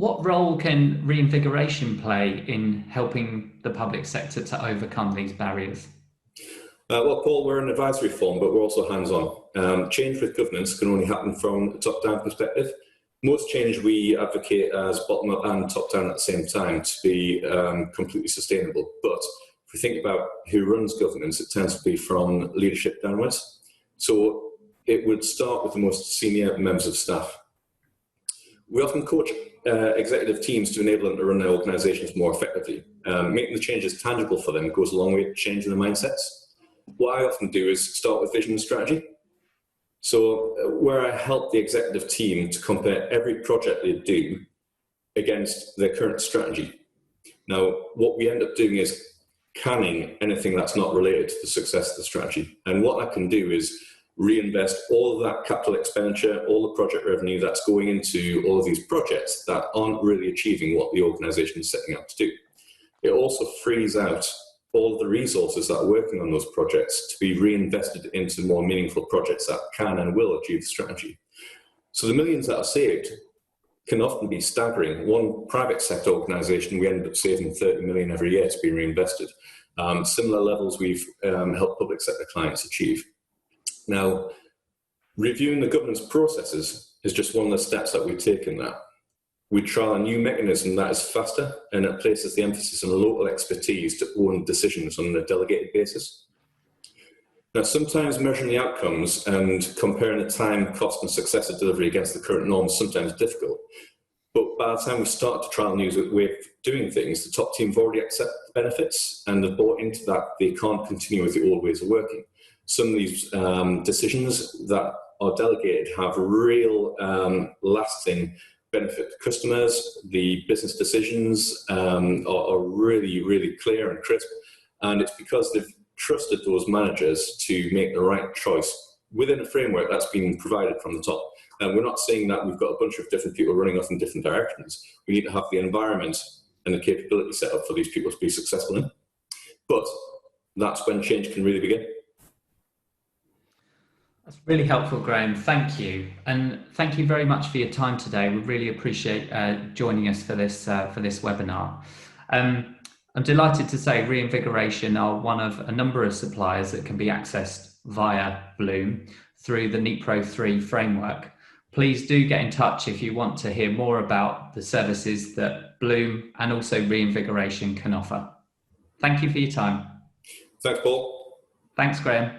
What role can reinvigoration play in helping the public sector to overcome these barriers? Well, Paul, we're an advisory firm, but we're also hands-on. Change with governance can only happen from a top-down perspective. Most change we advocate as bottom-up and top-down at the same time to be completely sustainable. But if we think about who runs governance, it tends to be from leadership downwards. So it would start with the most senior members of staff. We often coach executive teams to enable them to run their organisations more effectively. Making the changes tangible for them goes a long way to changing their mindsets. What I often do is start with vision and strategy. So where I help the executive team to compare every project they do against their current strategy. Now, what we end up doing is canning anything that's not related to the success of the strategy. And what I can do is reinvest all of that capital expenditure, all the project revenue that's going into all of these projects that aren't really achieving what the organisation is setting out to do. It also frees out all of the resources that are working on those projects to be reinvested into more meaningful projects that can and will achieve the strategy. So the millions that are saved can often be staggering. One private sector organisation, we end up saving 30 million every year to be reinvested. Similar levels we've helped public sector clients achieve. Now, reviewing the governance processes is just one of the steps that we take in that. We try a new mechanism that is faster and it places the emphasis on local expertise to own decisions on a delegated basis. Now, sometimes measuring the outcomes and comparing the time, cost and success of delivery against the current norms is sometimes difficult. But by the time we start to trial new way of doing things, the top team have already accepted the benefits and they've bought into that they can't continue with the old ways of working. Some of these decisions that are delegated have real lasting benefit to customers. The business decisions are really, really clear and crisp. And it's because they've trusted those managers to make the right choice within a framework that's been provided from the top. And we're not saying that we've got a bunch of different people running off in different directions. We need to have the environment and the capability set up for these people to be successful in. But that's when change can really begin. That's really helpful, Graham. Thank you. And thank you very much for your time today. We really appreciate joining us for this webinar. I'm delighted to say Reinvigoration are one of a number of suppliers that can be accessed via Bloom through the NEPRO 3 framework. Please do get in touch if you want to hear more about the services that Bloom and also Reinvigoration can offer. Thank you for your time. Thanks, Paul. Thanks, Graham.